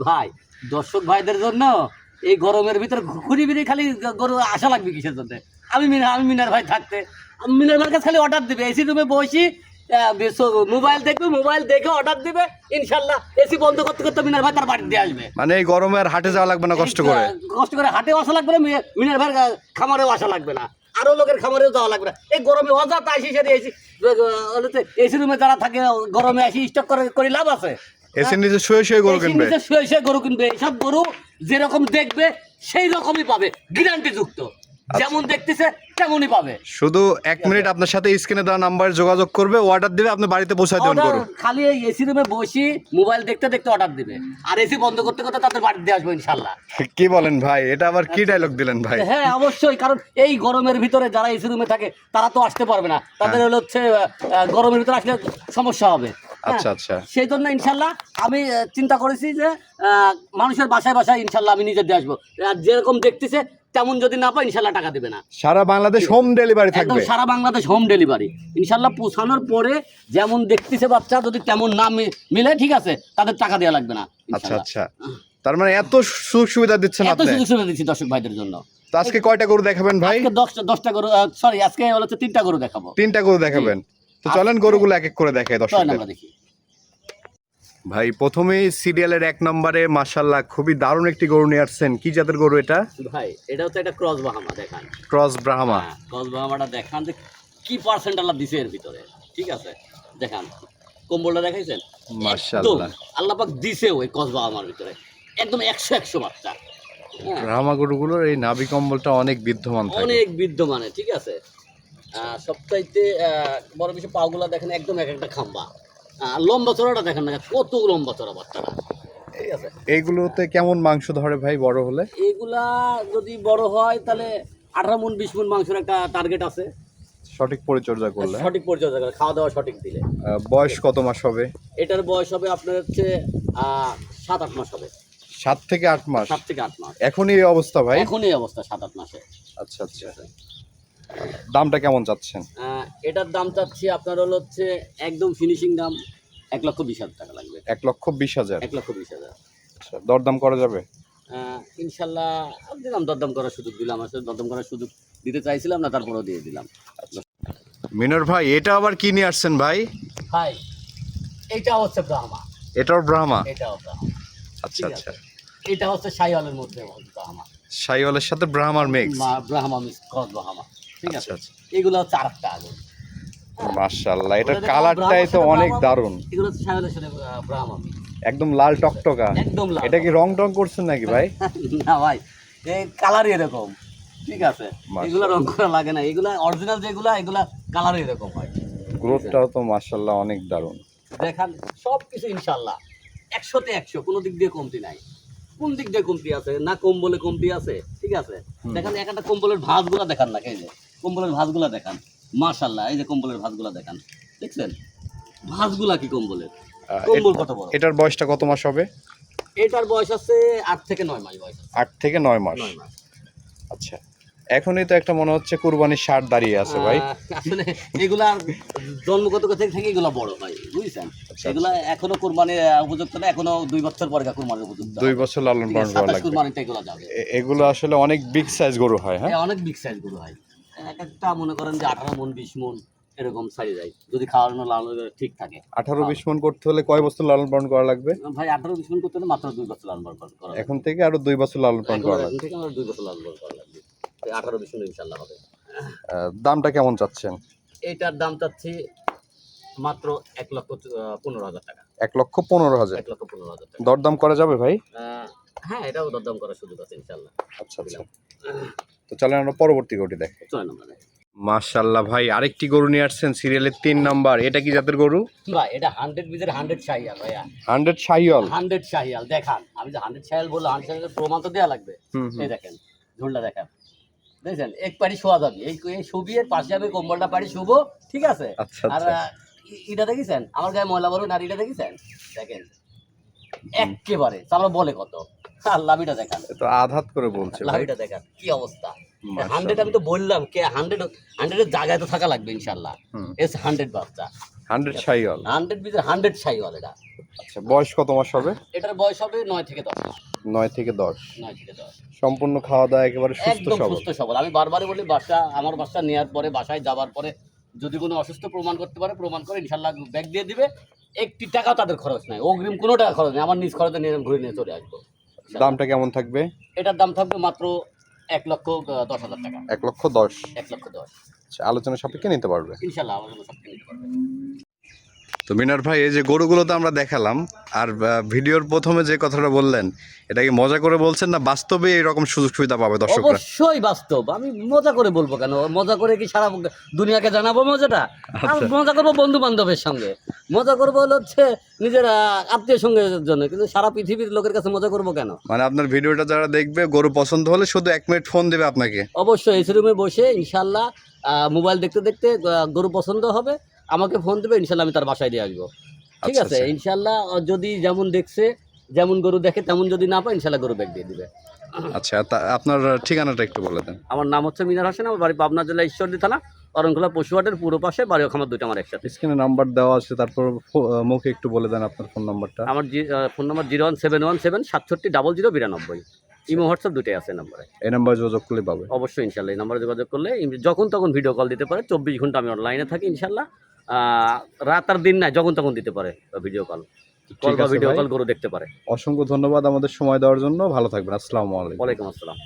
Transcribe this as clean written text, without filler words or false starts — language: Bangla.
ভাই দর্শক ভাইদের জন্য এই গরমের ভিতর ঘুরি ফিরি খালি গরু আশা লাগবে কিসের জন্য? আমি মিনার ভাই থাকতে আমি মিনার ভাইয়ের কাছে খালি অর্ডার দিবে, এসি রুমে বসি মোবাইল দেখবে, মোবাইল দেখে অর্ডার দিবে, ইনশাল্লাহ এসি বন্ধ করতে করতে মিনার ভাই তার বাড়ি দিয়ে আসবে। মানে এই গরমে আর হাটে যাওয়া লাগবে না, কষ্ট করে হাটেও আসা লাগবে না, মিনার ভাইয়ের খামারেও আসা লাগবে না, আরো লোকের খামারেও যাওয়া লাগবে না। এই গরমে অযথা আসি সেটা এসি রুমে যারা থাকে গরমে আসি স্টক করে লাভ আছে? এসির নিচে শুয়ে গরু কিনবে, শুয়ে গরু কিনবে। এইসব গরু যেরকম দেখবে সেই রকমই পাবে, গ্যারান্টি যুক্ত, যেমন দেখতেছে তেমনই পাবে। শুধু 1 মিনিট আপনার সাথে স্ক্রিনে দেওয়া নাম্বারে যোগাযোগ করবে, অর্ডার দিবে, আপনি বাড়িতে পৌঁছে দেবেন গরু। খালি এই এসি রুমে বসি মোবাইল দেখতে দেখতে অর্ডার দিবে, আর এসি বন্ধ করতে করতে তাদের বাড়িতে আসবে ইনশাল্লাহ। কি বলেন ভাই, এটা আবার কি ডায়লগ দিলেন ভাই? হ্যাঁ অবশ্যই, কারণ এই গরমের ভিতরে যারা এসি রুমে থাকে তারা তো আসতে পারবে না, তাদের হচ্ছে গরমের ভিতরে আসলে সমস্যা হবে। আচ্ছা আচ্ছা, সেই জন্য ইনশাল্লাহ আমি চিন্তা করেছি যে মানুষের বাসায় বাসায় ইনশাল্লাহ আমি নিজে দিয়ে আসবো, আর যেরকম দেখতেছে তেমন যদি না পাই ইনশাল্লাহ টাকা দিবে না। সারা বাংলাদেশ হোম ডেলিভারি থাকবে, সারা বাংলাদেশ হোম ডেলিভারি ইনশাল্লাহ। পৌঁছানোর পরে যেমন দেখতেছে বাচ্চা যদি তেমন না মিলে, ঠিক আছে, তাদের টাকা দেওয়া লাগবে না। আচ্ছা আচ্ছা, তার মানে এত সুযোগ সুবিধা দিচ্ছেন আপনি? এত সুযোগ সুবিধা দিচ্ছি দর্শক ভাইদের জন্য। তো আজকে কয়টা গরু দেখাবেন ভাই? আজকে 10টা গরু, সরি আজকে হচ্ছে 3টা গরু দেখাবো। 3টা গরু দেখাবেন? তো চলেন গরুগুলো এক এক করে দেখাই দর্শকদের। আমরা দেখি ভাই প্রথমেই সিরিয়ালের 1 নম্বরে মাশাআল্লাহ খুবই দারুণ একটি গরু নিয়ে আসছেন। কি জাতের গরু এটা ভাই? এটা হচ্ছে একটা ক্রস ব্রাহ্মা। দেখান ক্রস ব্রাহ্মা। ক্রস ব্রাহ্মাটা দেখান যে কি পার্সেন্ট আল্লাহ দিছে এর ভিতরে, ঠিক আছে? দেখান কম্বলটা দেখাইছেন, মাশাআল্লাহ আল্লাহ পাক দিছে ওই ক্রস ব্রাহ্মার ভিতরে একদম 100 বাচ্চা। ব্রাহ্মা গরুগুলোর এই নাভি কম্বলটা অনেক বিদ্যমান থাকে, অনেক বিদ্যমানে, ঠিক আছে? সবচাইতে বড় বিষয় পাগুলা দেখেন, একদম এক একটা খাম্বা। লম্বা চড়াটা দেখেন না কত লম্বা চড়া বাচ্চারা, ঠিক আছে? এইগুলোতে কেমন মাংস ধরে ভাই বড় হলে? এগুলা যদি বড় হয় তাহলে 18 মণ 20 মণ মাংসের একটা টার্গেট আছে, সঠিক পরিচর্যা করলে, সঠিক পরিচর্যা করে, খাওয়া দাওয়া সঠিক দিলে। বয়স কত মাস হবে এটার? বয়স হবে আপনার হচ্ছে 7-8 মাস হবে। 7 থেকে 8 মাস? 7 থেকে 8 মাস। এখনই এই অবস্থা ভাই? এখনই এই অবস্থা 7-8 মাসে। আচ্ছা আচ্ছা, দামটা কেমন চাচ্ছেন? এটার দাম চাচ্ছি আপনার হচ্ছে একদম ফিনিশিং দাম 1,20,000 টাকা লাগবে। 1,20,000? 1,20,000। আচ্ছা, দরদাম করা যাবে? ইনশাল্লাহ দিলাম, দরদাম করার সুযোগ দিলাম। আসলে দরদাম করার সুযোগ দিতে চাইছিলাম না, তারপরেও দিয়ে দিলাম। মিনর ভাই এটা আবার কি নিয়ে আসছেন ভাই? ভাই এটা হচ্ছে ব্রাহ্মা। এটাও ব্রাহ্মা? এটাও ব্রাহ্মা। আচ্ছা আচ্ছা, এটা হচ্ছে শাইওয়ালের মধ্যে ব্রাহ্মা, শাইওয়ালের সাথে ব্রাহ্মার mix? Brahma mix, cross Brahma, ঠিক আছে? আচ্ছা, এগুলো হচ্ছে আরেকটা আগুন। মাশাআল্লাহ, এটার কালারটাই তো অনেক দারুণ। এগুলো হচ্ছে শাইওয়ালের সাথে ব্রাহ্মা মিক্স, একদম লাল টকটকা। একদম লাল। এটা কি রং টং করছেন নাকি ভাই? না ভাই, এই কালারই এরকম, ঠিক আছে? এগুলো রং করা লাগে না, এগুলা অরিজিনাল যেগুলা, এগুলা কালারই এরকম হয়। গ্রোথটাও তো মাশাআল্লাহ অনেক দারুণ। দেখান সবকিছু ইনশাআল্লাহ 100তে 100, কোনো দিক দিয়ে কমতি নাই। কোন দিক দিয়ে কমতি আছে? না কম্বলে কমতি আছে, ঠিক আছে? দেখান একটা কম্বলের ভাঁজগুলা দেখান না, এই যে কম্বলের ভাঁজগুলা দেখান, মাশাআল্লাহ। এই যে কম্বলের ভাঁজগুলা দেখান, দেখছেন ভাঁজগুলা কি কম্বলের? কম্বল কত বড়। এটার বয়সটা কত মাস হবে? এটার বয়স আছে 8 থেকে 9 মাস বয়স। 8 থেকে 9 মাস। আচ্ছা, এখনই তো একটা মনে হচ্ছে কুরবানির ষাট দাঁড়িয়ে আছে ভাই। আসলে এগুলা জন্মগত থেকে এগুলা বড় হয়, বুঝছেন? এগুলা এখনো কুরবানির উপযুক্ত না, এখনো 2 বছর পরে কুরবানির উপযুক্ত। 2 বছর লালন পালন করা লাগবে। কুরবানিতে এগুলা যাবে। এগুলো আসলে অনেক বিগ সাইজ গরু হয়। হ্যাঁ, অনেক বিগ সাইজ গরু হয়। এক একটা মনে করেন যে 18 মণ 20 মণ এরকম সাইজ যায়, যদি খাওয়ানো লালন ঠিক থাকে। 18-20 মণ করতে হলে কয় বছর লালন পালন করা লাগবে ভাই? 18-20 মণ করতে হলে মাত্র 2 বছর লালন পালন করা। এখন থেকে আরো 2 বছর লালন পালন করা লাগবে। এখন থেকে আমরা 2 বছর লালন পালন করা লাগবে। 18-20 মণ ইনশাআল্লাহ হবে। দামটা কেমন চাচ্ছেন? এটার দাম চাচ্ছি মাত্র 1,15,000 টাকা। 1,15,000? 1,15,000 টাকা। দরদাম করা যাবে ভাই? হ্যাঁ, এটাও দরদাম করার সুযোগ আছে ইনশাআল্লাহ। আচ্ছা আচ্ছা, তো চলেন আমরা পরবর্তী গরুটি দেখি। চলেন আমরা দেখি। মাশাআল্লাহ ভাই, আরেকটি গরু নিয়ে আসছেন সিরিয়ালের 3 নাম্বার। এটা কি জাতের গরু ভাই? এটা 100 বীজের 100 শাহিয়াল ভাইয়া। 100 শাহিয়াল? 100 শাহিয়াল। দেখান, আমি যে 100 শাহিয়াল বললাম, 100 শাহিয়ালের প্রমাণ তো দেওয়া লাগবে। এই দেখেন ঝুলটা দেখেন, দেখছেন? এক পাড়ি শোয়া যাবে, এই শুবিয়ে পাশে আমি কম্বলটা পাড়ি শুবো, ঠিক আছে? আর এটা দেখেছেন আমার গায়ে ময়লা বড় নারীটা দেখেছেন? দেখেন একেবারে চালা বলে কত। লাভিটা দেখান, তো আধাত করে বলছে। লাভিটা দেখান কি অবস্থা। 100 আমি তো বললাম কে 100 এর জায়গায় তো থাকা লাগবে ইনশাআল্লাহ। এস 100 বাচ্চা, 100 শাহিয়াল, 100 বীজের 100 শাহিওয়াল। এটা আচ্ছা, বয়স কত মাস হবে? এটার বয়স হবে 9 থেকে 10 মাস। 9 থেকে 10। 9 থেকে 10। সম্পূর্ণ খাওয়া দাওয়া একেবারে সুস্থ একদম সবল। সুস্থ সবল। আমি বারবারই বলি আমার বাচ্চা নেওয়ার পরে বাসায় যাবার পরে যদি কোনো অসুস্থ প্রমাণ করতে পারে, প্রমাণ করে ইনশাল্লাহ ব্যাগ দিয়ে দিবে। একটি টাকা তাদের খরচ নাই, অগ্রিম কোনো টাকা খরচ নেই, আমার নিজ খরচে নিয়ে ঘুরে নিয়ে চলে আসবো। দামটা কেমন থাকবে? এটার দাম থাকবে মাত্র 1,10,000 টাকা। 1,10,000। 1,10,000। আচ্ছা, আলোচনা সাপেক্ষে নিতে পারবে ইনশাল্লাহ আমার জন্য সব নিতে পারবে। তো মিনার ভাই, এই যে গরুগুলো তো আমরা দেখালাম, আর ভিডিওর প্রথমে যে কথাটা বললেন, এটা কি মজা করে বলছেন না বাস্তবে এরকম সুযোগ সুবিধা পাবে দর্শকরা? অবশ্যই বাস্তব। আমি মজা করে বলবো কেন? মজা করে কি সারা দুনিয়াকে জানাবো মজাটা? আর মজা করবো বন্ধু বান্ধবের সঙ্গে, মজা করবো হচ্ছে নিজের আত্মীয় সঙ্গের জন্য, কিন্তু সারা পৃথিবীর লোকের কাছে মজা করবো কেন? মানে আপনার ভিডিওটা যারা দেখবে, গরু পছন্দ হলে শুধু 1 মিনিট ফোন দেবে আপনাকে। অবশ্যই এসি রুমে বসে ইনশাল্লাহ মোবাইল দেখতে দেখতে গরু পছন্দ হবে, আমাকে ফোন দেবে, ইনশাল্লাহ আমি তার বাসায় দিয়ে আসবো। ঠিক আচ্ছা, আছে, আচ্ছা। ইনশাল্লাহ যদি যেমন দেখছে, যেমন গরু দেখে তেমন যদি না পায়, ইনশাল্লাহ গরু ব্যাগ দিয়ে দিবে। আচ্ছা, আপনার ঠিকানাটা একটু বলে দেন। আমার নাম হচ্ছে মিনার হোসেন, আমার বাড়ি পাবনা জেলা ঈশ্বরদী থানা, অরণখোলা পশুহাটের পুরো পাশে, বাড়ি খামার দুটো আমার একসাথে। স্ক্রিনে নাম্বার দেওয়া আছে, তারপর মুখে একটু বলে দেন আপনার ফোন নাম্বারটা। আমার ফোন নাম্বার 01717 67 92 92। ইমো হোয়াটসঅ্যাপ দুটোই আছে নাম্বারে। এই নাম্বারে যোগাযোগ করলে পাবে। অবশ্যই ইনশাল্লাহ এই নাম্বারে যোগাযোগ করলে যখন তখন ভিডিও কল দিতে পারে। 24 ঘন্টা আমি অনলাইনে থাকি ইনশাল্লাহ। রাত আর দিন নাই, যখন তখন দিতে পারে ভিডিও কল ঠিক বা আছে ভিডিও ভাই, কল গরু দেখতে পারে। অসংখ্য ধন্যবাদ আমাদের সময় দেওয়ার জন্য। ভালো থাকবেন। আসসালামু আলাইকুম। ওয়ালাইকুম আসসালাম।